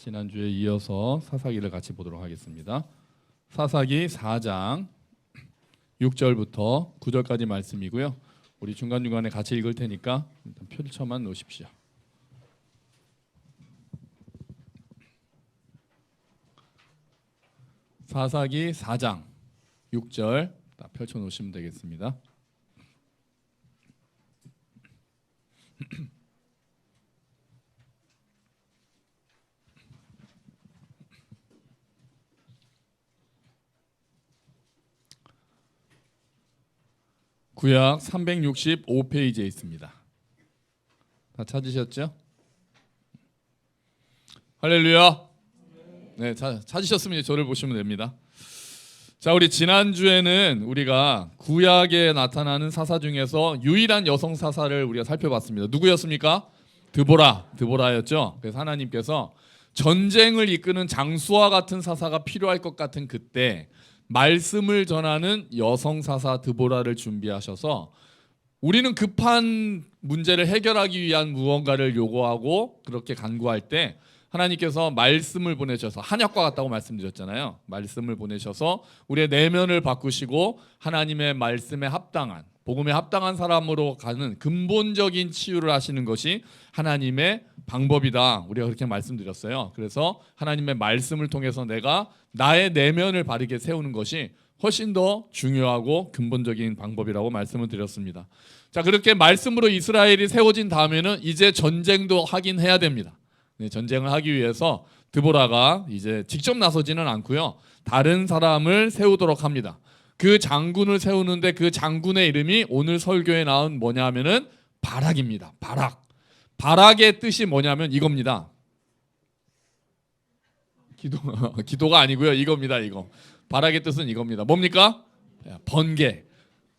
지난주에 이어서 사사기를 같이 보도록 하겠습니다. 사사기 4장 6절부터 9절까지 말씀이고요. 우리 중간중간에 같이 읽을 테니까 일단 펼쳐만 놓으십시오. 사사기 4장 6절 다 펼쳐 놓으시면 되겠습니다. 구약 365페이지에 있습니다. 다 찾으셨죠? 할렐루야. 네, 찾으셨으면 저를 보시면 됩니다. 자, 우리 지난주에는 우리가 구약에 나타나는 사사 중에서 유일한 여성 사사를 우리가 살펴봤습니다. 누구였습니까? 드보라였죠. 그래서 하나님께서 전쟁을 이끄는 장수와 같은 사사가 필요할 것 같은 그때 말씀을 전하는 여성 사사 드보라를 준비하셔서 우리는 급한 문제를 해결하기 위한 무언가를 요구하고 그렇게 간구할 때 하나님께서 말씀을 보내셔서 한약과 같다고 말씀드렸잖아요. 말씀을 보내셔서 우리의 내면을 바꾸시고 하나님의 말씀에 합당한, 복음에 합당한 사람으로 가는 근본적인 치유를 하시는 것이 하나님의 방법이다. 우리가 그렇게 말씀드렸어요. 그래서 하나님의 말씀을 통해서 내가 나의 내면을 바르게 세우는 것이 훨씬 더 중요하고 근본적인 방법이라고 말씀을 드렸습니다. 자, 그렇게 말씀으로 이스라엘이 세워진 다음에는 이제 전쟁도 하긴 해야 됩니다. 네, 전쟁을 하기 위해서 드보라가 이제 직접 나서지는 않고요. 다른 사람을 세우도록 합니다. 그 장군을 세우는데 그 장군의 이름이 오늘 설교에 나온 뭐냐면은 바락입니다. 바락의 뜻이 뭐냐면 이겁니다. 기도가 아니고요. 이겁니다. 이거. 바락의 뜻은 이겁니다. 뭡니까? 번개,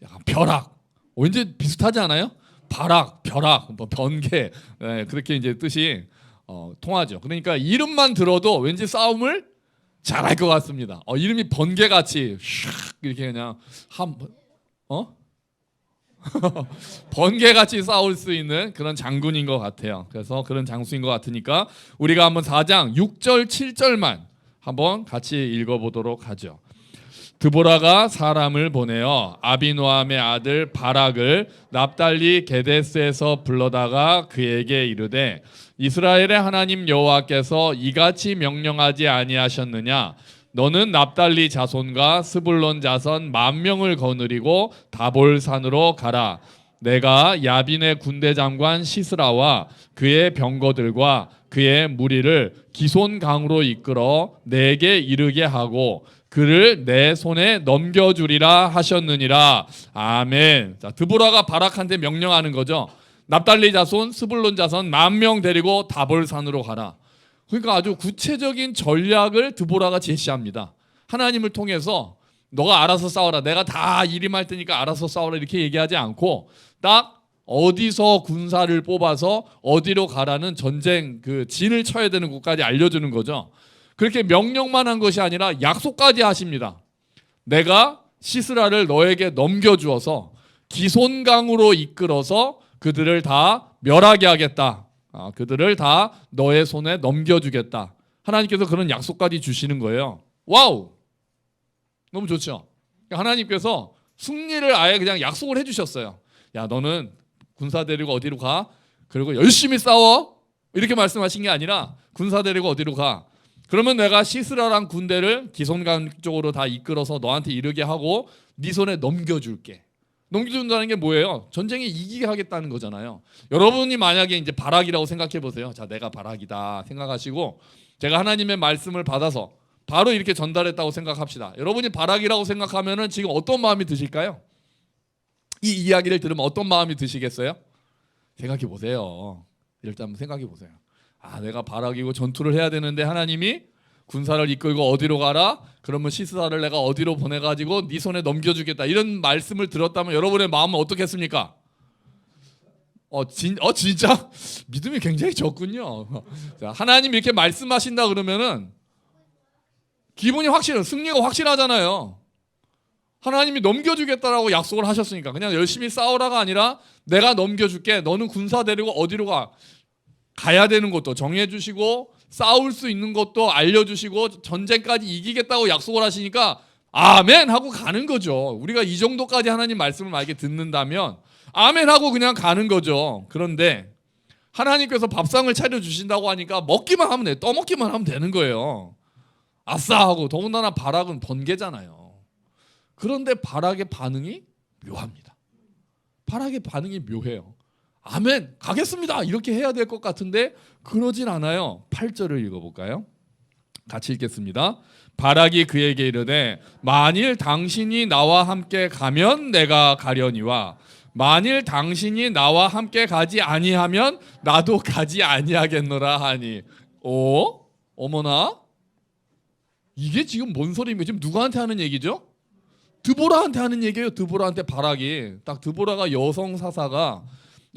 약간 벼락. 왠지 비슷하지 않아요? 바락, 벼락, 뭐 번개. 네, 그렇게 이제 뜻이 통하죠. 그러니까 이름만 들어도 왠지 싸움을 잘할 것 같습니다. 이름이 번개같이 이렇게 그냥 번개같이 싸울 수 있는 그런 장군인 것 같아요. 그래서 그런 장수인 것 같으니까 우리가 한번 4장 6절 7절만 한번 같이 읽어보도록 하죠. 드보라가 사람을 보내어 아비노함의 아들 바락을 납달리 게데스에서 불러다가 그에게 이르되 이스라엘의 하나님 여호와께서 이같이 명령하지 아니하셨느냐? 너는 납달리 자손과 스불론 자손 10,000명을 거느리고 다볼산으로 가라. 내가 야빈의 군대 장관 시스라와 그의 병거들과 그의 무리를 기손강으로 이끌어 내게 이르게 하고 그를 내 손에 넘겨주리라 하셨느니라. 아멘. 자, 드보라가 바락한테 명령하는 거죠. 납달리 자손, 스불론 자손 10,000명 데리고 다볼산으로 가라. 그러니까 아주 구체적인 전략을 드보라가 제시합니다. 하나님을 통해서 너가 알아서 싸워라. 내가 다 일임할 테니까 알아서 싸워라. 이렇게 얘기하지 않고 딱 어디서 군사를 뽑아서 어디로 가라는 전쟁 그 진을 쳐야 되는 곳까지 알려주는 거죠. 그렇게 명령만 한 것이 아니라 약속까지 하십니다. 내가 시스라를 너에게 넘겨주어서 기손강으로 이끌어서 그들을 다 멸하게 하겠다. 그들을 다 너의 손에 넘겨주겠다. 하나님께서 그런 약속까지 주시는 거예요. 와우! 너무 좋죠? 하나님께서 승리를 아예 그냥 약속을 해주셨어요. 야, 너는 군사 데리고 어디로 가? 그리고 열심히 싸워? 이렇게 말씀하신 게 아니라 군사 데리고 어디로 가? 그러면 내가 시스라랑 군대를 기손강 쪽으로 다 이끌어서 너한테 이르게 하고 네 손에 넘겨줄게. 넘겨준다는 게 뭐예요? 전쟁에 이기게 하겠다는 거잖아요. 여러분이 만약에 이제 바락이라고 생각해 보세요. 자, 내가 바락이다 생각하시고 제가 하나님의 말씀을 받아서 바로 이렇게 전달했다고 생각합시다. 여러분이 바락이라고 생각하면은 지금 어떤 마음이 드실까요? 이 이야기를 들으면 어떤 마음이 드시겠어요? 생각해 보세요. 이럴 때 한번 생각해 보세요. 내가 바락이고 전투를 해야 되는데 하나님이 군사를 이끌고 어디로 가라? 그러면 시스라를 내가 어디로 보내가지고 네 손에 넘겨주겠다. 이런 말씀을 들었다면 여러분의 마음은 어떻겠습니까? 진짜? 믿음이 굉장히 적군요. 자, 하나님 이렇게 말씀하신다 그러면은 기분이 승리가 확실하잖아요. 하나님이 넘겨주겠다라고 약속을 하셨으니까 그냥 열심히 싸우라가 아니라 내가 넘겨줄게. 너는 군사 데리고 어디로 가? 가야 되는 곳도 정해주시고 싸울 수 있는 것도 알려주시고 전쟁까지 이기겠다고 약속을 하시니까 아멘 하고 가는 거죠. 우리가 이 정도까지 하나님 말씀을 만약에 듣는다면 아멘 하고 그냥 가는 거죠. 그런데 하나님께서 밥상을 차려주신다고 하니까 먹기만 하면 돼요. 떠먹기만 하면 되는 거예요. 아싸 하고. 더군다나 바락은 번개잖아요. 그런데 바락의 반응이 묘합니다. 바락의 반응이 묘해요. 아멘 가겠습니다 이렇게 해야 될 것 같은데 그러진 않아요. 8절을 읽어볼까요? 같이 읽겠습니다. 바락이 그에게 이르되 만일 당신이 나와 함께 가면 내가 가려니와 만일 당신이 나와 함께 가지 아니하면 나도 가지 아니하겠노라 하니. 어머나 이게 지금 뭔 소리입니까? 지금 누구한테 하는 얘기죠? 드보라한테 하는 얘기예요. 드보라한테 바락이. 딱 드보라가 여성 사사가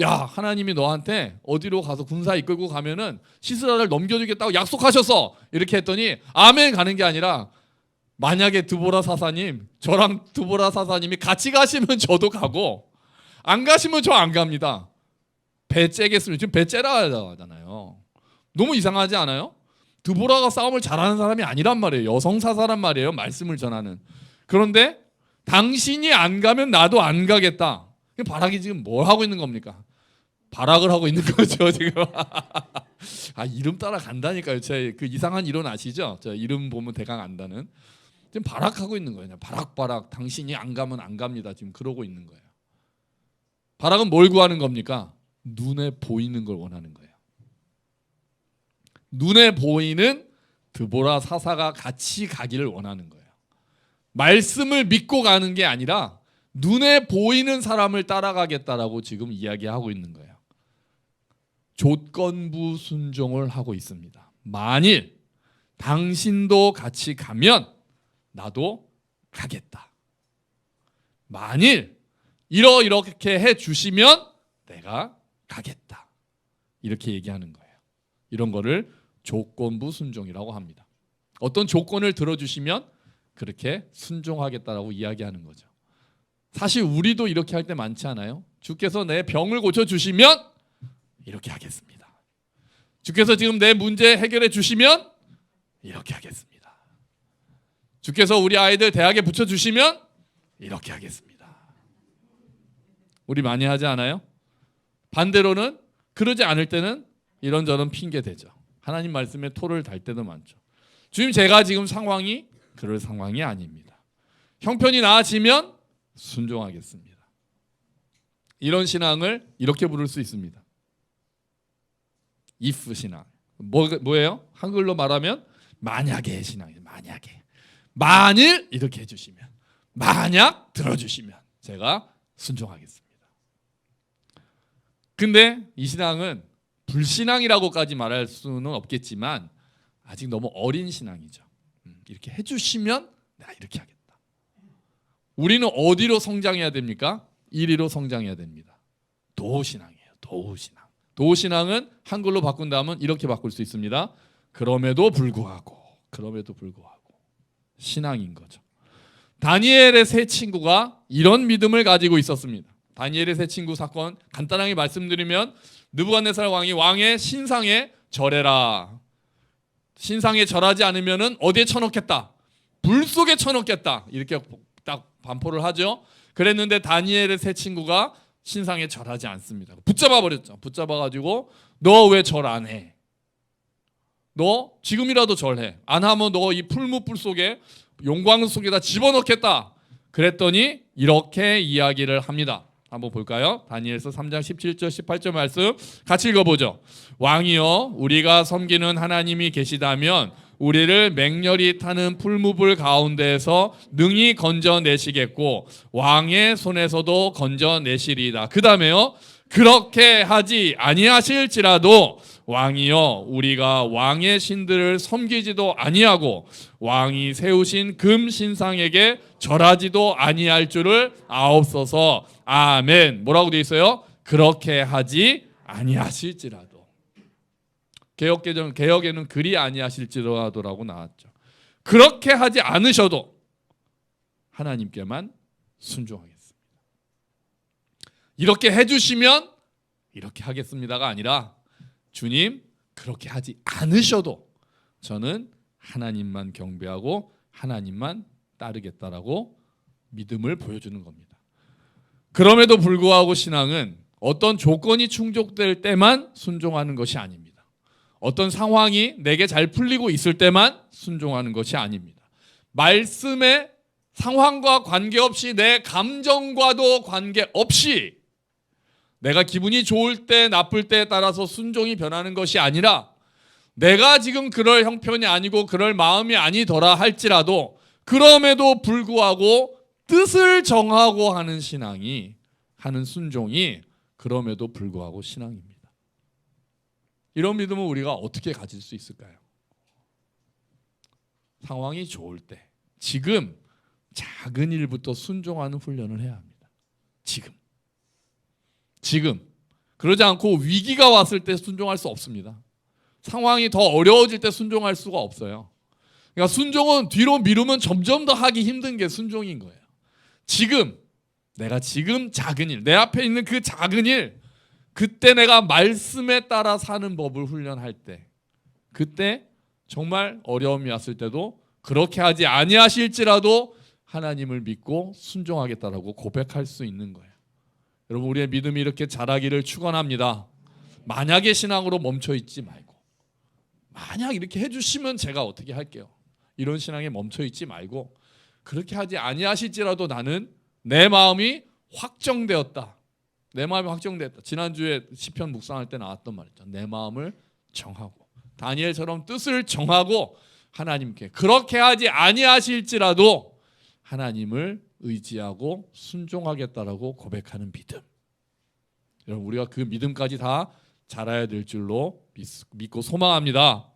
야 하나님이 너한테 어디로 가서 군사 이끌고 가면은 시스라를 넘겨주겠다고 약속하셨어 이렇게 했더니 아멘 가는 게 아니라 만약에 드보라 사사님 저랑 드보라 사사님이 같이 가시면 저도 가고 안 가시면 저 안 갑니다. 배 째겠습니다. 지금 배 째라 하잖아요. 너무 이상하지 않아요? 드보라가 싸움을 잘하는 사람이 아니란 말이에요. 여성 사사란 말이에요. 말씀을 전하는. 그런데 당신이 안 가면 나도 안 가겠다. 바락이 지금 뭘 하고 있는 겁니까? 발악을 하고 있는 거죠 지금. 아 이름 따라 간다니까요. 제 그 이상한 이론 아시죠? 저 이름 보면 대강 안다는. 지금 발악하고 있는 거예요. 바락 당신이 안 가면 안 갑니다. 지금 그러고 있는 거예요. 바락은 뭘 구하는 겁니까? 눈에 보이는 걸 원하는 거예요. 눈에 보이는 드보라 사사가 같이 가기를 원하는 거예요. 말씀을 믿고 가는 게 아니라 눈에 보이는 사람을 따라가겠다라고 지금 이야기하고 있는 거예요. 조건부 순종을 하고 있습니다. 만일 당신도 같이 가면 나도 가겠다. 만일 이렇게 해 주시면 내가 가겠다. 이렇게 얘기하는 거예요. 이런 거를 조건부 순종이라고 합니다. 어떤 조건을 들어주시면 그렇게 순종하겠다라고 이야기하는 거죠. 사실 우리도 이렇게 할 때 많지 않아요? 주께서 내 병을 고쳐주시면 이렇게 하겠습니다. 주께서 지금 내 문제 해결해 주시면 이렇게 하겠습니다. 주께서 우리 아이들 대학에 붙여주시면 이렇게 하겠습니다. 우리 많이 하지 않아요? 반대로는 그러지 않을 때는 이런저런 핑계 대죠. 하나님 말씀에 토를 달 때도 많죠. 주님 제가 지금 상황이 그럴 상황이 아닙니다. 형편이 나아지면 순종하겠습니다. 이런 신앙을 이렇게 부를 수 있습니다. if 신앙. 뭐예요? 한글로 말하면 만약의 신앙이에요. 만약에. 만일 이렇게 해주시면 만약 들어주시면 제가 순종하겠습니다. 근데 이 신앙은 불신앙이라고까지 말할 수는 없겠지만 아직 너무 어린 신앙이죠. 이렇게 해주시면 내가 이렇게 하겠다. 우리는 어디로 성장해야 됩니까? 1위로 성장해야 됩니다. 도신앙이에요. 도신앙. 도신앙은 한글로 바꾼다면 이렇게 바꿀 수 있습니다. 그럼에도 불구하고 신앙인 거죠. 다니엘의 세 친구가 이런 믿음을 가지고 있었습니다. 다니엘의 세 친구 사건 간단하게 말씀드리면 느부갓네살 왕이 왕의 신상에 절해라. 신상에 절하지 않으면은 어디에 쳐넣겠다. 불 속에 쳐넣겠다. 이렇게 딱 반포를 하죠. 그랬는데 다니엘의 세 친구가 신상에 절하지 않습니다. 붙잡아 버렸죠. 붙잡아 가지고 너 왜 절 안 해? 너 지금이라도 절해. 안 하면 너 이 풀무불 속에 용광 속에다 집어넣겠다. 그랬더니 이렇게 이야기를 합니다. 한번 볼까요? 다니엘서 3장 17절 18절 말씀 같이 읽어보죠. 왕이여 우리가 섬기는 하나님이 계시다면 우리를 맹렬히 타는 풀무불 가운데에서 능히 건져내시겠고 왕의 손에서도 건져내시리이다. 그 다음에요. 그렇게 하지 아니하실지라도 왕이여 우리가 왕의 신들을 섬기지도 아니하고 왕이 세우신 금 신상에게 절하지도 아니할 줄을 아옵소서. 아멘. 뭐라고 되어 있어요? 그렇게 하지 아니하실지라도. 개역에는 그리 아니하실지라도라고 나왔죠. 그렇게 하지 않으셔도 하나님께만 순종하겠습니다. 이렇게 해주시면 이렇게 하겠습니다가 아니라 주님 그렇게 하지 않으셔도 저는 하나님만 경배하고 하나님만 따르겠다라고 믿음을 보여주는 겁니다. 그럼에도 불구하고 신앙은 어떤 조건이 충족될 때만 순종하는 것이 아닙니다. 어떤 상황이 내게 잘 풀리고 있을 때만 순종하는 것이 아닙니다. 말씀의 상황과 관계없이 내 감정과도 관계없이 내가 기분이 좋을 때 나쁠 때에 따라서 순종이 변하는 것이 아니라 내가 지금 그럴 형편이 아니고 그럴 마음이 아니더라 할지라도 그럼에도 불구하고 뜻을 정하고 하는 신앙이 하는 순종이 그럼에도 불구하고 신앙입니다. 이런 믿음을 우리가 어떻게 가질 수 있을까요? 상황이 좋을 때 지금 작은 일부터 순종하는 훈련을 해야 합니다. 지금 그러지 않고 위기가 왔을 때 순종할 수 없습니다. 상황이 더 어려워질 때 순종할 수가 없어요. 그러니까 순종은 뒤로 미루면 점점 더 하기 힘든 게 순종인 거예요. 내가 지금 작은 일, 내 앞에 있는 그 작은 일, 그때 내가 말씀에 따라 사는 법을 훈련할 때, 그때 정말 어려움이 왔을 때도 그렇게 하지 아니하실지라도 하나님을 믿고 순종하겠다라고 고백할 수 있는 거예요. 여러분, 우리의 믿음이 이렇게 자라기를 축원합니다. 만약의 신앙으로 멈춰 있지 말고, 만약 이렇게 해주시면 제가 어떻게 할게요, 이런 신앙에 멈춰 있지 말고, 그렇게 하지 아니하실지라도 나는 내 마음이 확정되었다. 내 마음이 확정됐다. 지난주에 시편 묵상할 때 나왔던 말이죠. 내 마음을 정하고 다니엘처럼 뜻을 정하고 하나님께, 그렇게 하지 아니하실지라도 하나님을 의지하고 순종하겠다라고 고백하는 믿음. 여러분, 우리가 그 믿음까지 다 자라야 될 줄로 믿고 소망합니다.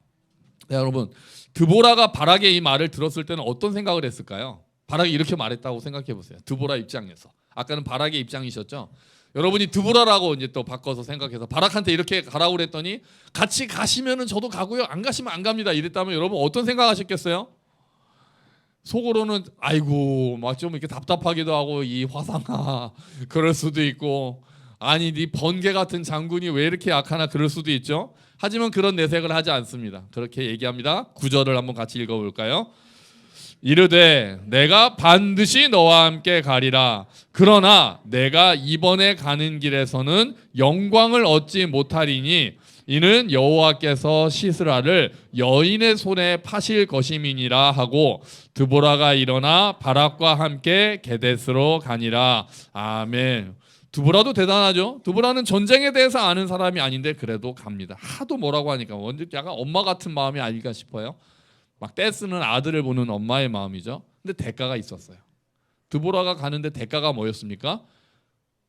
네, 여러분, 드보라가 바락의 이 말을 들었을 때는 어떤 생각을 했을까요? 바락이 이렇게 말했다고 생각해 보세요. 드보라 입장에서. 아까는 바락의 입장이셨죠. 여러분이 드보라라고 이제 또 바꿔서 생각해서 바락한테 이렇게 가라고 그랬더니 같이 가시면은 저도 가고요, 안 가시면 안 갑니다 이랬다면 여러분 어떤 생각하셨겠어요? 속으로는 아이고 막 좀 이렇게 답답하기도 하고, 이 화상아 그럴 수도 있고, 아니 네 번개 같은 장군이 왜 이렇게 약하나 그럴 수도 있죠. 하지만 그런 내색을 하지 않습니다. 그렇게 얘기합니다. 9절을 한번 같이 읽어볼까요? 이르되 내가 반드시 너와 함께 가리라. 그러나 내가 이번에 가는 길에서는 영광을 얻지 못하리니 이는 여호와께서 시스라를 여인의 손에 파실 것임이니라 하고 드보라가 일어나 바락과 함께 게데스로 가니라. 아멘. 드보라도 대단하죠. 드보라는 전쟁에 대해서 아는 사람이 아닌데 그래도 갑니다. 하도 뭐라고 하니까 완전 약간 엄마 같은 마음이 아닐까 싶어요. 막 떼쓰는 아들을 보는 엄마의 마음이죠. 근데 대가가 있었어요. 드보라가 가는데 대가가 뭐였습니까?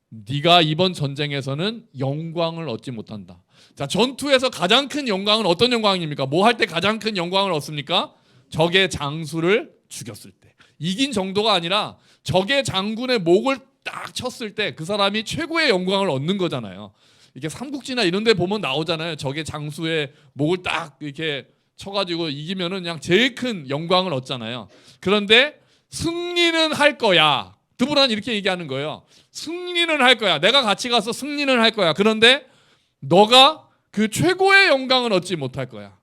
네가 이번 전쟁에서는 영광을 얻지 못한다. 자, 전투에서 가장 큰 영광은 어떤 영광입니까? 뭐 할 때 가장 큰 영광을 얻습니까? 적의 장수를 죽였을 때. 이긴 정도가 아니라 적의 장군의 목을 딱 쳤을 때 그 사람이 최고의 영광을 얻는 거잖아요. 이게 삼국지나 이런 데 보면 나오잖아요. 적의 장수의 목을 딱 이렇게 쳐가지고 이기면은 그냥 제일 큰 영광을 얻잖아요. 그런데 승리는 할 거야. 드보라는 이렇게 얘기하는 거예요. 승리는 할 거야. 내가 같이 가서 승리는 할 거야. 그런데 너가 그 최고의 영광을 얻지 못할 거야.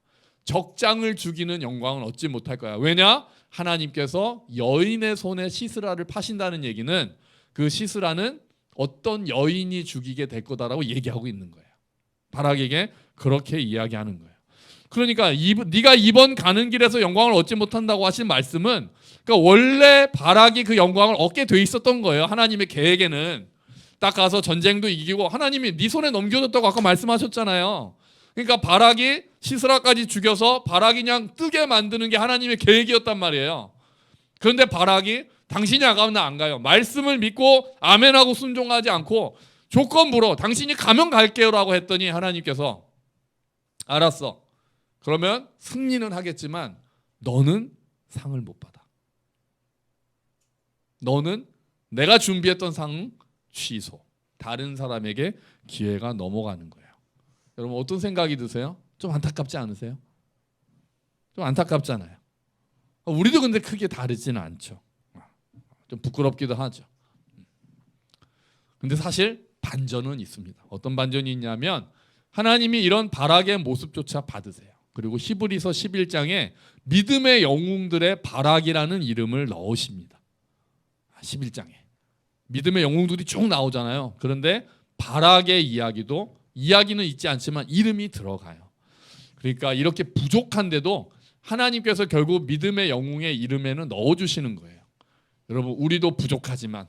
적장을 죽이는 영광을 얻지 못할 거야. 왜냐? 하나님께서 여인의 손에 시스라를 파신다는 얘기는 그 시스라는 어떤 여인이 죽이게 될 거다라고 얘기하고 있는 거예요. 바락에게 그렇게 이야기하는 거예요. 그러니까 네가 이번 가는 길에서 영광을 얻지 못한다고 하신 말씀은, 그러니까 원래 바락이 그 영광을 얻게 돼 있었던 거예요. 하나님의 계획에는 딱 가서 전쟁도 이기고 하나님이 네 손에 넘겨줬다고 아까 말씀하셨잖아요. 그러니까 바락이 시스라까지 죽여서 바락이 그냥 뜨게 만드는 게 하나님의 계획이었단 말이에요. 그런데 바락이 당신이 안 가면 나 안 가요. 말씀을 믿고 아멘하고 순종하지 않고 조건부로 당신이 가면 갈게요라고 했더니 하나님께서 알았어. 그러면 승리는 하겠지만 너는 상을 못 받아. 너는 내가 준비했던 상 취소. 다른 사람에게 기회가 넘어가는 거예요. 여러분 어떤 생각이 드세요? 좀 안타깝지 않으세요? 좀 안타깝잖아요. 우리도 근데 크게 다르지는 않죠. 좀 부끄럽기도 하죠. 근데 사실 반전은 있습니다. 어떤 반전이 있냐면 하나님이 이런 바락의 모습조차 받으세요. 그리고 히브리서 11장에 믿음의 영웅들의 바락이라는 이름을 넣으십니다. 11장에 믿음의 영웅들이 쭉 나오잖아요. 그런데 바락의 이야기는 있지 않지만 이름이 들어가요. 그러니까 이렇게 부족한데도 하나님께서 결국 믿음의 영웅의 이름에는 넣어주시는 거예요. 여러분, 우리도 부족하지만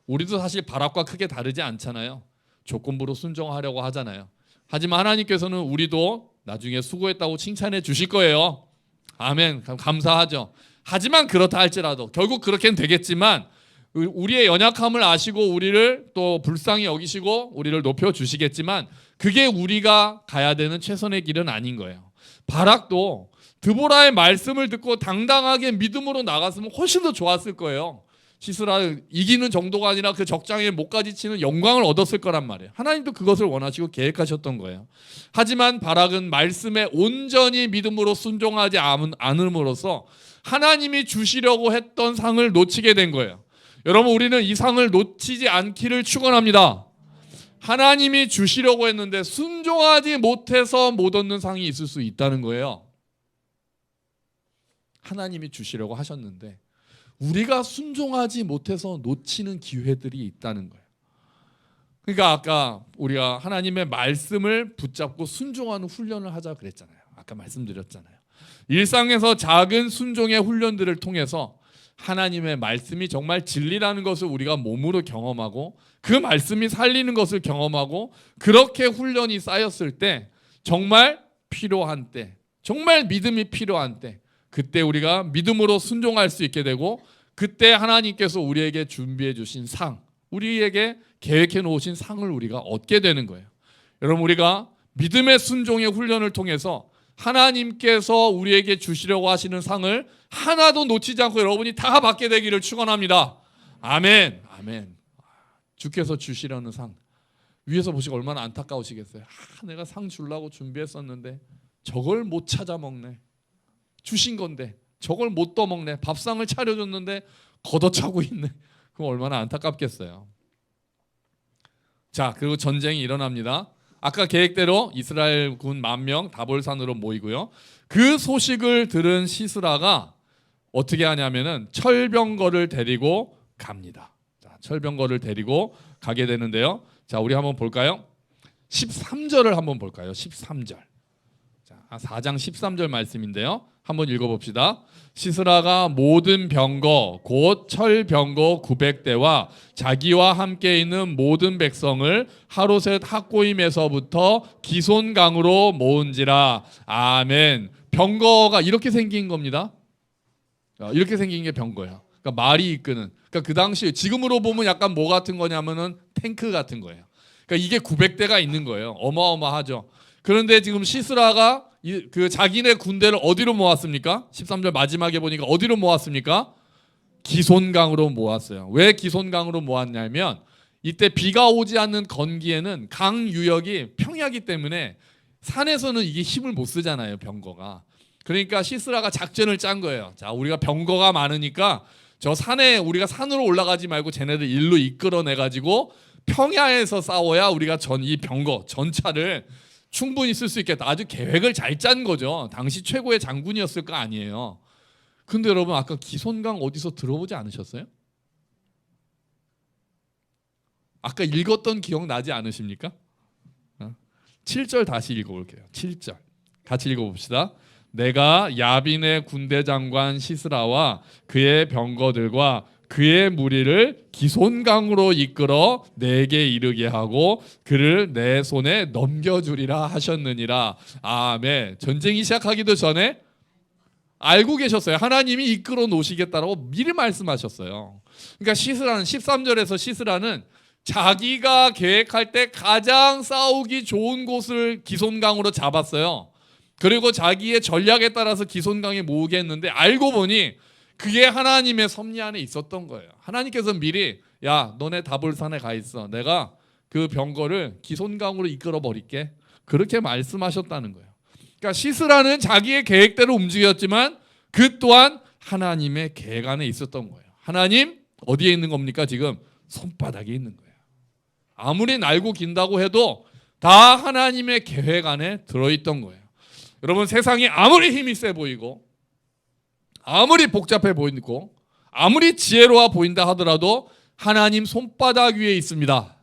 우리도 사실 바락과 크게 다르지 않잖아요. 조건부로 순종하려고 하잖아요. 하지만 하나님께서는 우리도 나중에 수고했다고 칭찬해 주실 거예요. 아멘. 감사하죠. 하지만 그렇다 할지라도 결국 그렇게는 되겠지만 우리의 연약함을 아시고 우리를 또 불쌍히 여기시고 우리를 높여주시겠지만 그게 우리가 가야 되는 최선의 길은 아닌 거예요. 바락도 드보라의 말씀을 듣고 당당하게 믿음으로 나갔으면 훨씬 더 좋았을 거예요. 시스라 이기는 정도가 아니라 그 적장에 목까지 치는 영광을 얻었을 거란 말이에요. 하나님도 그것을 원하시고 계획하셨던 거예요. 하지만 바락은 말씀에 온전히 믿음으로 순종하지 않음으로써 하나님이 주시려고 했던 상을 놓치게 된 거예요. 여러분, 우리는 이 상을 놓치지 않기를 축원합니다. 하나님이 주시려고 했는데 순종하지 못해서 못 얻는 상이 있을 수 있다는 거예요. 하나님이 주시려고 하셨는데 우리가 순종하지 못해서 놓치는 기회들이 있다는 거예요. 그러니까 아까 우리가 하나님의 말씀을 붙잡고 순종하는 훈련을 하자 그랬잖아요. 아까 말씀드렸잖아요. 일상에서 작은 순종의 훈련들을 통해서 하나님의 말씀이 정말 진리라는 것을 우리가 몸으로 경험하고 그 말씀이 살리는 것을 경험하고 그렇게 훈련이 쌓였을 때 정말 필요한 때, 정말 믿음이 필요한 때 그때 우리가 믿음으로 순종할 수 있게 되고 그때 하나님께서 우리에게 준비해 주신 상, 우리에게 계획해 놓으신 상을 우리가 얻게 되는 거예요. 여러분, 우리가 믿음의 순종의 훈련을 통해서 하나님께서 우리에게 주시려고 하시는 상을 하나도 놓치지 않고 여러분이 다 받게 되기를 축원합니다. 아멘. 아멘. 주께서 주시려는 상 위에서 보시고 얼마나 안타까우시겠어요. 내가 상 주려고 준비했었는데 저걸 못 찾아 먹네. 주신 건데 저걸 못 떠먹네. 밥상을 차려줬는데 걷어차고 있네. 그럼 얼마나 안타깝겠어요. 자, 그리고 전쟁이 일어납니다. 아까 계획대로 이스라엘 군 10,000명 다볼산으로 모이고요. 그 소식을 들은 시스라가 어떻게 하냐면은 철병거를 데리고 갑니다. 자, 철병거를 데리고 가게 되는데요. 자, 우리 한번 볼까요? 13절을 한번 볼까요? 13절. 자, 4장 13절 말씀인데요. 한번 읽어봅시다. 시스라가 모든 병거 곧 철병거 900대와 자기와 함께 있는 모든 백성을 하루셋 학고임에서부터 기손강으로 모은지라. 아멘. 병거가 이렇게 생긴 겁니다. 이렇게 생긴 게 병거예요. 그러니까 말이 이끄는. 그러니까 그 당시 지금으로 보면 약간 뭐 같은 거냐면은 탱크 같은 거예요. 그러니까 이게 900대가 있는 거예요. 어마어마하죠. 그런데 지금 시스라가 그 자기네 군대를 어디로 모았습니까? 13절 마지막에 보니까 어디로 모았습니까? 기손강으로 모았어요. 왜 기손강으로 모았냐면 이때 비가 오지 않는 건기에는 강 유역이 평야기 때문에 산에서는 이게 힘을 못 쓰잖아요, 병거가. 그러니까 시스라가 작전을 짠 거예요. 자, 우리가 병거가 많으니까 저 산에 우리가 산으로 올라가지 말고 쟤네들 일로 이끌어내 가지고 평야에서 싸워야 우리가 이 병거 전차를 충분히 쓸 수 있겠다. 아주 계획을 잘 짠 거죠. 당시 최고의 장군이었을 거 아니에요. 근데 여러분, 아까 기손강 어디서 들어보지 않으셨어요? 아까 읽었던 기억 나지 않으십니까? 7절 다시 읽어볼게요. 7절 같이 읽어봅시다. 내가 야빈의 군대 장관 시스라와 그의 병거들과 그의 무리를 기손강으로 이끌어 내게 이르게 하고 그를 내 손에 넘겨주리라 하셨느니라. 아멘. 전쟁이 시작하기도 전에 알고 계셨어요. 하나님이 이끌어 놓으시겠다라고 미리 말씀하셨어요. 그러니까 시스라는 13절에서 시스라는 자기가 계획할 때 가장 싸우기 좋은 곳을 기손강으로 잡았어요. 그리고 자기의 전략에 따라서 기손강에 모으게 했는데 알고 보니 그게 하나님의 섭리 안에 있었던 거예요. 하나님께서 미리 야, 너네 다볼산에 가 있어. 내가 그 병거를 기손강으로 이끌어 버릴게. 그렇게 말씀하셨다는 거예요. 그러니까 시스라는 자기의 계획대로 움직였지만 그 또한 하나님의 계획 안에 있었던 거예요. 하나님 어디에 있는 겁니까? 지금 손바닥에 있는 거예요. 아무리 날고 긴다고 해도 다 하나님의 계획 안에 들어있던 거예요. 여러분, 세상이 아무리 힘이 세 보이고 아무리 복잡해 보이고 아무리 지혜로워 보인다 하더라도 하나님 손바닥 위에 있습니다.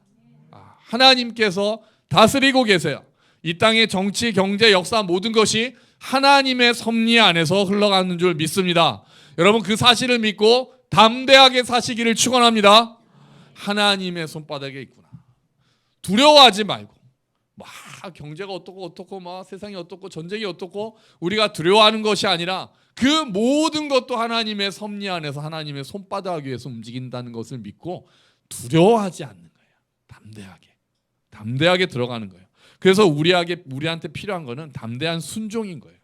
하나님께서 다스리고 계세요. 이 땅의 정치, 경제, 역사 모든 것이 하나님의 섭리 안에서 흘러가는 줄 믿습니다. 여러분, 그 사실을 믿고 담대하게 사시기를 축원합니다. 하나님의 손바닥에 있구나. 두려워하지 말고 막 경제가 어떻고 막 세상이 어떻고 전쟁이 어떻고 우리가 두려워하는 것이 아니라 그 모든 것도 하나님의 섭리 안에서 하나님의 손바닥 위에서 움직인다는 것을 믿고 두려워하지 않는 거예요. 담대하게 들어가는 거예요. 그래서 우리한테 필요한 거는 담대한 순종인 거예요.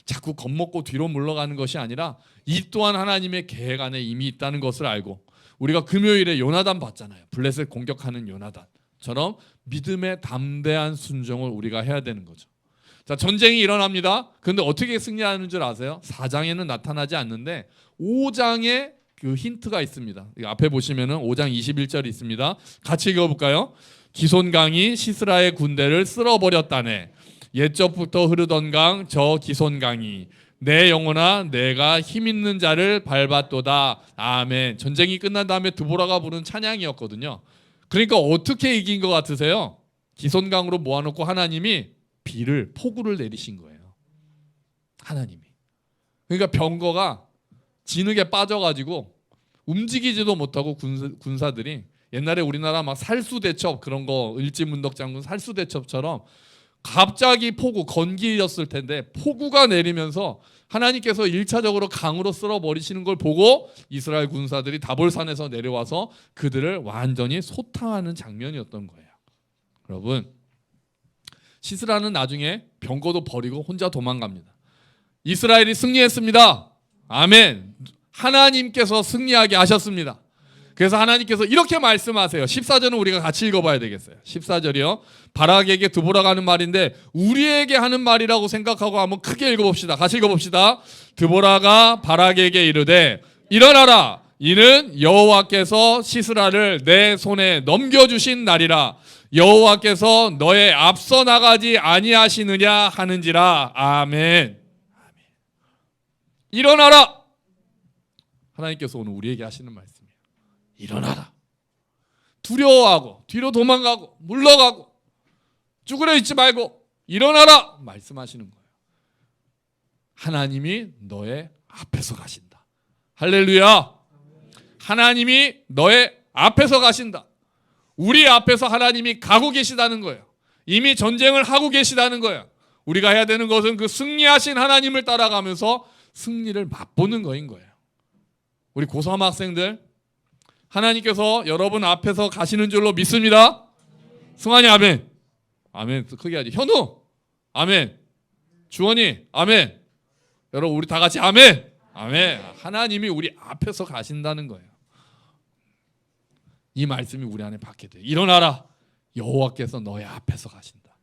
자꾸 겁먹고 뒤로 물러가는 것이 아니라 이 또한 하나님의 계획 안에 이미 있다는 것을 알고, 우리가 금요일에 요나단 봤잖아요. 블레셋 공격하는 요나단처럼 믿음의 담대한 순종을 우리가 해야 되는 거죠. 자, 전쟁이 일어납니다. 그런데 어떻게 승리하는 줄 아세요? 4장에는 나타나지 않는데 5장에 그 힌트가 있습니다. 앞에 보시면은 5장 21절이 있습니다. 같이 읽어볼까요? 기손강이 시스라의 군대를 쓸어버렸다네. 옛적부터 흐르던 강 저 기손강이 내 영혼아 내가 힘있는 자를 밟았도다. 아멘. 전쟁이 끝난 다음에 드보라가 부른 찬양이었거든요. 그러니까 어떻게 이긴 것 같으세요? 기손강으로 모아놓고 하나님이 폭우를 내리신 거예요. 하나님이. 그러니까 병거가 진흙에 빠져가지고 움직이지도 못하고 군사들이 옛날에 우리나라 막 살수대첩 그런 거, 을지문덕 장군 살수대첩처럼 갑자기 폭우, 건기였을 텐데 폭우가 내리면서 하나님께서 1차적으로 강으로 쓸어버리시는 걸 보고 이스라엘 군사들이 다볼산에서 내려와서 그들을 완전히 소탕하는 장면이었던 거예요. 여러분, 시스라는 나중에 병거도 버리고 혼자 도망갑니다. 이스라엘이 승리했습니다. 아멘. 하나님께서 승리하게 하셨습니다. 그래서 하나님께서 이렇게 말씀하세요. 14절은 우리가 같이 읽어봐야 되겠어요. 14절이요. 바락에게 드보라가 하는 말인데 우리에게 하는 말이라고 생각하고 한번 크게 읽어봅시다. 같이 읽어봅시다. 드보라가 바락에게 이르되 일어나라. 이는 여호와께서 시스라를 내 손에 넘겨주신 날이라. 여호와께서 너의 앞서 나가지 아니하시느냐 하는지라. 아멘. 일어나라. 하나님께서 오늘 우리에게 하시는 말씀이에요. 일어나라. 두려워하고 뒤로 도망가고 물러가고 쭈그려 있지 말고 일어나라 말씀하시는 거예요. 하나님이 너의 앞에서 가신다. 할렐루야. 하나님이 너의 앞에서 가신다. 우리 앞에서 하나님이 가고 계시다는 거예요. 이미 전쟁을 하고 계시다는 거예요. 우리가 해야 되는 것은 그 승리하신 하나님을 따라가면서 승리를 맛보는 거인 거예요. 우리 고3 학생들, 하나님께서 여러분 앞에서 가시는 줄로 믿습니다. 승환이 아멘. 아멘. 크게 하지. 현우 아멘. 주원이 아멘. 여러분 우리 다 같이 아멘. 아멘. 하나님이 우리 앞에서 가신다는 거예요. 이 말씀이 우리 안에 받게 돼요. 일어나라. 여호와께서 너의 앞에서 가신다.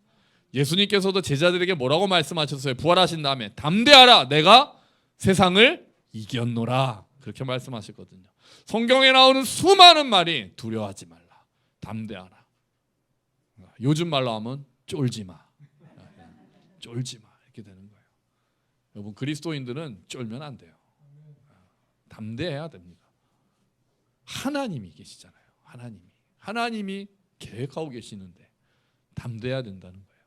예수님께서도 제자들에게 뭐라고 말씀하셨어요? 부활하신 다음에 담대하라. 내가 세상을 이겼노라. 그렇게 말씀하셨거든요. 성경에 나오는 수많은 말이 두려워하지 말라, 담대하라. 요즘 말로 하면 쫄지 마, 쫄지 마 이렇게 되는 거예요. 여러분 그리스도인들은 쫄면 안 돼요. 담대해야 됩니다. 하나님이 계시잖아요. 하나님이 계획하고 계시는데 담대해야 된다는 거예요.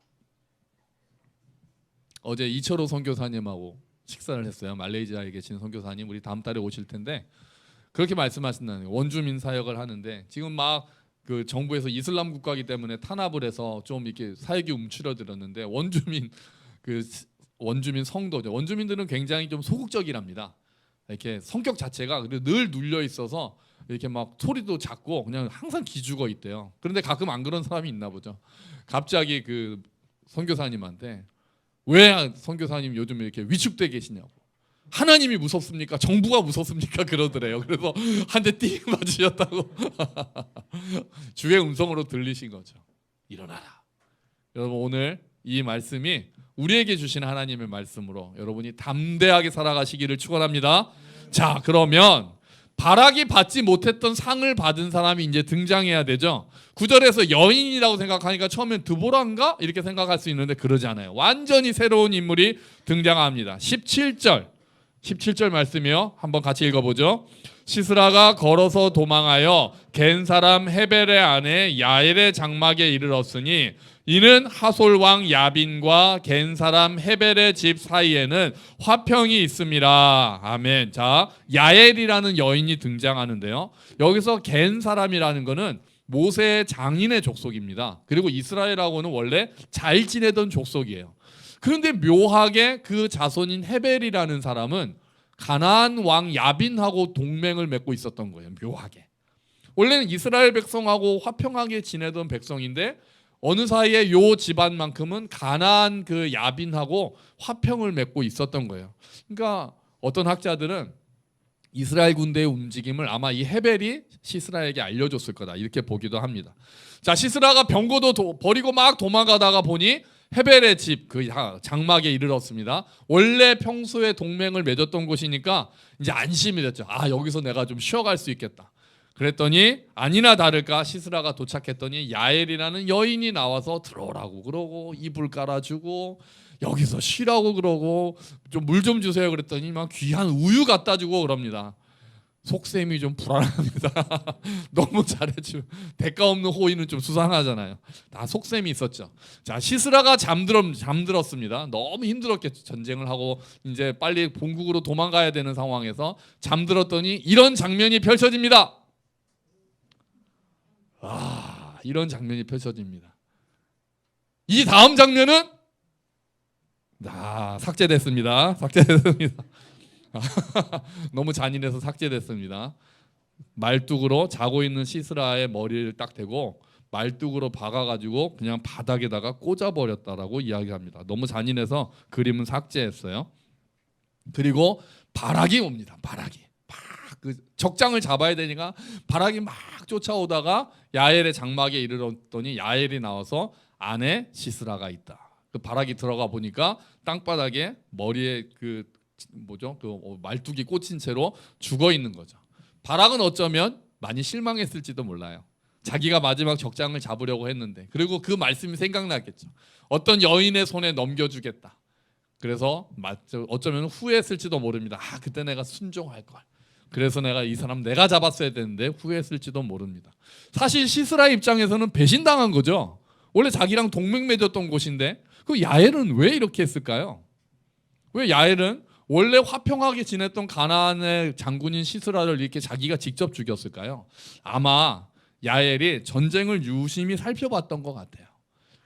어제 이철호 선교사님하고 식사를 했어요. 말레이시아에 계신 선교사님, 우리 다음 달에 오실 텐데 그렇게 말씀하신다는 거예요. 원주민 사역을 하는데 지금 막 그 정부에서 이슬람 국가이기 때문에 탄압을 해서 좀 이렇게 사역이 움츠러들었는데 원주민 성도죠. 원주민들은 굉장히 좀 소극적이랍니다. 이렇게 성격 자체가 늘 눌려 있어서 이렇게 막 소리도 작고 그냥 항상 기죽어 있대요. 그런데 가끔 안 그런 사람이 있나 보죠. 갑자기 그 선교사님한테 왜 선교사님 요즘 이렇게 위축돼 계시냐고. 하나님이 무섭습니까? 정부가 무섭습니까? 그러더래요. 그래서 한 대 띵 맞으셨다고 주의 음성으로 들리신 거죠. 일어나라. 여러분 오늘 이 말씀이 우리에게 주신 하나님의 말씀으로 여러분이 담대하게 살아가시기를 축원합니다. 자, 그러면 바락이 받지 못했던 상을 받은 사람이 이제 등장해야 되죠. 9절에서 여인이라고 생각하니까 처음엔 드보라인가? 이렇게 생각할 수 있는데 그러지 않아요. 완전히 새로운 인물이 등장합니다. 17절 말씀이요. 한번 같이 읽어보죠. 시스라가 걸어서 도망하여 겐 사람 헤벨의 아내 야엘의 장막에 이르렀으니 이는 하솔 왕 야빈과 겐 사람 헤벨의 집 사이에는 화평이 있음이라. 아멘. 자, 야엘이라는 여인이 등장하는데요. 여기서 겐 사람이라는 것은 모세의 장인의 족속입니다. 그리고 이스라엘하고는 원래 잘 지내던 족속이에요. 그런데 묘하게 그 자손인 헤벨이라는 사람은 가나안 왕 야빈하고 동맹을 맺고 있었던 거예요. 묘하게. 원래는 이스라엘 백성하고 화평하게 지내던 백성인데 어느 사이에 요 집안만큼은 가나안 그 야빈하고 화평을 맺고 있었던 거예요. 그러니까 어떤 학자들은 이스라엘 군대의 움직임을 아마 이 헤벨이 시스라에게 알려줬을 거다 이렇게 보기도 합니다. 자, 시스라가 병거도 버리고 막 도망가다가 보니 헤벨의 집 그 장막에 이르렀습니다. 원래 평소에 동맹을 맺었던 곳이니까 이제 안심이 됐죠. 아, 여기서 내가 좀 쉬어갈 수 있겠다. 그랬더니 아니나 다를까 시스라가 도착했더니 야엘이라는 여인이 나와서 들어오라고 그러고 이불 깔아주고 여기서 쉬라고 그러고 좀 물 좀 주세요 그랬더니 막 귀한 우유 갖다 주고 그럽니다. 속셈이 좀 불안합니다. 너무 잘해주면 대가 없는 호의는 좀 수상하잖아요. 다 속셈이 있었죠. 자, 시스라가 잠들었습니다. 너무 힘들었겠죠. 전쟁을 하고 이제 빨리 본국으로 도망가야 되는 상황에서 잠들었더니 이런 장면이 펼쳐집니다. 이런 장면이 펼쳐집니다. 이 다음 장면은 삭제됐습니다. 너무 잔인해서 삭제됐습니다. 말뚝으로 자고 있는 시스라의 머리를 딱 대고 말뚝으로 박아가지고 그냥 바닥에다가 꽂아버렸다라고 이야기합니다. 너무 잔인해서 그림은 삭제했어요. 그리고 바락이 옵니다. 바락이 그 적장을 잡아야 되니까 바락이 막 쫓아오다가 야엘의 장막에 이르렀더니 야엘이 나와서 안에 시스라가 있다. 그 바락이 들어가 보니까 땅바닥에 머리에 그 말뚝이 꽂힌 채로 죽어 있는 거죠. 바락은 어쩌면 많이 실망했을지도 몰라요. 자기가 마지막 적장을 잡으려고 했는데 그리고 그 말씀이 생각났겠죠. 어떤 여인의 손에 넘겨주겠다. 그래서 어쩌면 후회했을지도 모릅니다. 그때 내가 순종할 걸. 그래서 이 사람 내가 잡았어야 되는데 후회했을지도 모릅니다. 사실 시스라 입장에서는 배신당한 거죠. 원래 자기랑 동맹 맺었던 곳인데 그 야엘은 왜 이렇게 했을까요? 왜 야엘은 원래 화평하게 지냈던 가나안의 장군인 시스라를 이렇게 자기가 직접 죽였을까요? 아마 야엘이 전쟁을 유심히 살펴봤던 것 같아요.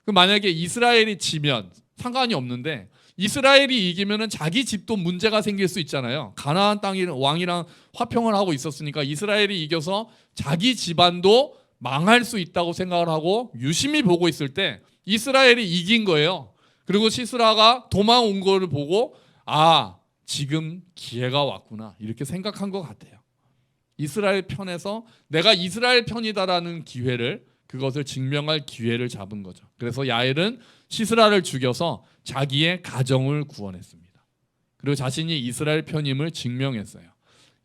만약에 이스라엘이 지면 상관이 없는데 이스라엘이 이기면은 자기 집도 문제가 생길 수 있잖아요. 가나안 땅이 왕이랑 화평을 하고 있었으니까 이스라엘이 이겨서 자기 집안도 망할 수 있다고 생각을 하고 유심히 보고 있을 때 이스라엘이 이긴 거예요. 그리고 시스라가 도망온 거를 보고 지금 기회가 왔구나 이렇게 생각한 것 같아요. 이스라엘 편에서 내가 이스라엘 편이다라는 그것을 증명할 기회를 잡은 거죠. 그래서 야엘은 시스라를 죽여서 자기의 가정을 구원했습니다. 그리고 자신이 이스라엘 편임을 증명했어요.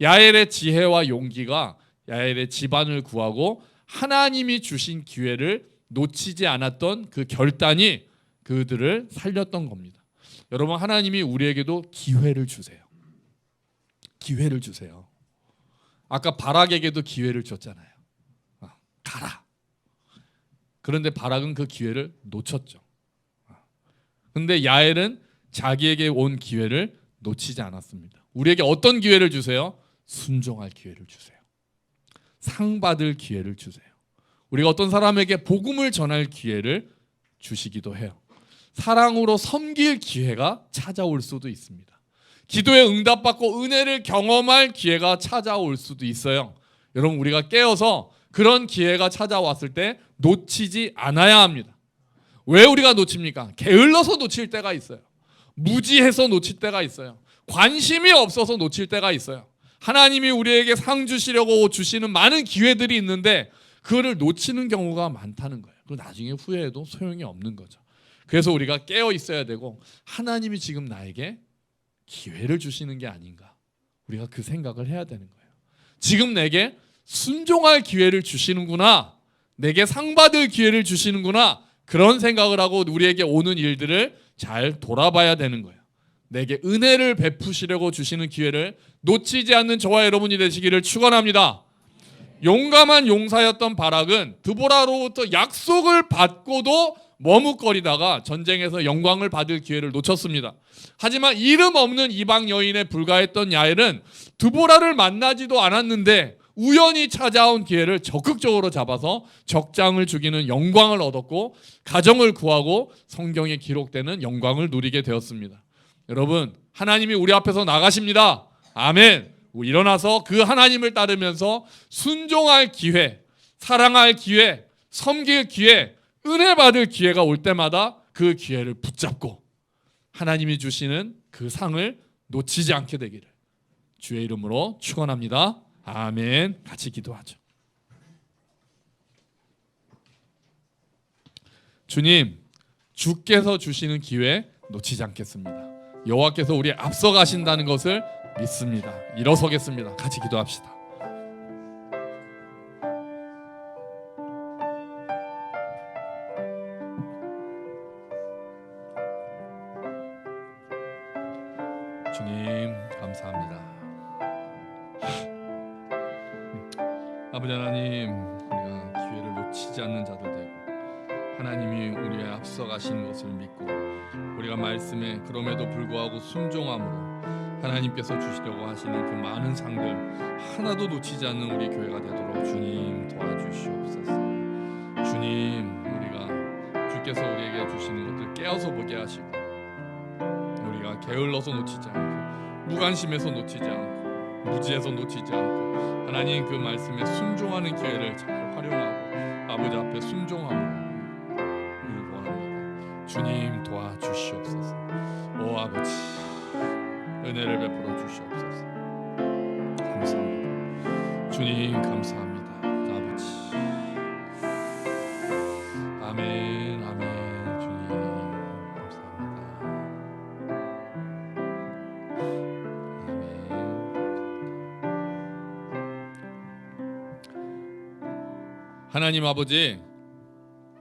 야엘의 지혜와 용기가 야엘의 집안을 구하고 하나님이 주신 기회를 놓치지 않았던 그 결단이 그들을 살렸던 겁니다. 여러분, 하나님이 우리에게도 기회를 주세요. 기회를 주세요. 아까 바락에게도 기회를 줬잖아요. 가라. 그런데 바락은 그 기회를 놓쳤죠. 그런데 야엘은 자기에게 온 기회를 놓치지 않았습니다. 우리에게 어떤 기회를 주세요? 순종할 기회를 주세요. 상 받을 기회를 주세요. 우리가 어떤 사람에게 복음을 전할 기회를 주시기도 해요. 사랑으로 섬길 기회가 찾아올 수도 있습니다. 기도에 응답받고 은혜를 경험할 기회가 찾아올 수도 있어요. 여러분, 우리가 깨어서 그런 기회가 찾아왔을 때 놓치지 않아야 합니다. 왜 우리가 놓칩니까? 게을러서 놓칠 때가 있어요. 무지해서 놓칠 때가 있어요. 관심이 없어서 놓칠 때가 있어요. 하나님이 우리에게 상 주시려고 주시는 많은 기회들이 있는데 그거를 놓치는 경우가 많다는 거예요. 그리고 나중에 후회해도 소용이 없는 거죠. 그래서 우리가 깨어 있어야 되고 하나님이 지금 나에게 기회를 주시는 게 아닌가. 우리가 그 생각을 해야 되는 거예요. 지금 내게 순종할 기회를 주시는구나, 내게 상 받을 기회를 주시는구나, 그런 생각을 하고 우리에게 오는 일들을 잘 돌아봐야 되는 거예요. 내게 은혜를 베푸시려고 주시는 기회를 놓치지 않는 저와 여러분이 되시기를 축원합니다. 용감한 용사였던 바락은 드보라로부터 약속을 받고도 머뭇거리다가 전쟁에서 영광을 받을 기회를 놓쳤습니다. 하지만 이름 없는 이방 여인에 불과했던 야엘은 드보라를 만나지도 않았는데 우연히 찾아온 기회를 적극적으로 잡아서 적장을 죽이는 영광을 얻었고 가정을 구하고 성경에 기록되는 영광을 누리게 되었습니다. 여러분, 하나님이 우리 앞에서 나가십니다. 아멘. 일어나서 그 하나님을 따르면서 순종할 기회, 사랑할 기회, 섬길 기회, 은혜 받을 기회가 올 때마다 그 기회를 붙잡고 하나님이 주시는 그 상을 놓치지 않게 되기를 주의 이름으로 축원합니다. 아멘. 같이 기도하죠. 주님, 주께서 주시는 기회 놓치지 않겠습니다. 여호와께서 우리에 앞서 가신다는 것을 믿습니다. 일어서겠습니다. 같이 기도합시다. 주님, 감사합니다. 아버지 하나님, 우리가 기회를 놓치지 않는 자들 되고 하나님이 우리의 앞서 가시는 것을 믿고 우리가 말씀에 그럼에도 불구하고 순종함으로 하나님께서 주시려고 하시는 그 많은 상들 하나도 놓치지 않는 우리 교회가 되도록 주님 도와주시옵소서. 주님, 우리가 주께서 우리에게 주시는 것들 깨어서 보게 하시고 우리가 게을러서 놓치지 않고 무관심해서 놓치지 않고 무지해서 놓치지 않고 하나님 그 말씀에 순종하는 기회를 잘 활용하고 아버지 앞에 순종함으로 원합니다. 주님 도와주시옵소서. 오 아버지, 은혜를 베풀어 주시옵소서. 감사합니다. 주님 감사합니다. 아버지. 아멘 아멘. 주님 감사합니다. 아멘. 하나님 아버지,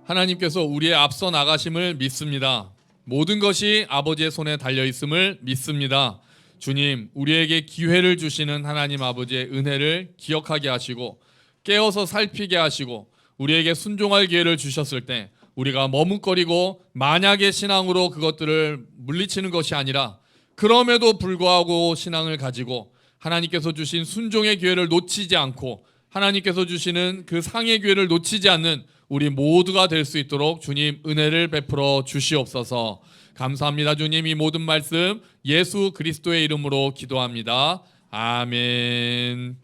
하나님께서 우리의 앞서 나가심을 믿습니다. 모든 것이 아버지의 손에 달려 있음을 믿습니다. 주님, 우리에게 기회를 주시는 하나님 아버지의 은혜를 기억하게 하시고 깨어서 살피게 하시고 우리에게 순종할 기회를 주셨을 때 우리가 머뭇거리고 만약의 신앙으로 그것들을 물리치는 것이 아니라 그럼에도 불구하고 신앙을 가지고 하나님께서 주신 순종의 기회를 놓치지 않고 하나님께서 주시는 그 상의 기회를 놓치지 않는 우리 모두가 될 수 있도록 주님 은혜를 베풀어 주시옵소서. 감사합니다. 주님, 이 모든 말씀 예수 그리스도의 이름으로 기도합니다. 아멘.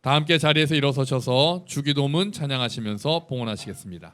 다 함께 자리에서 일어서셔서 주기도문 찬양하시면서 봉헌하시겠습니다.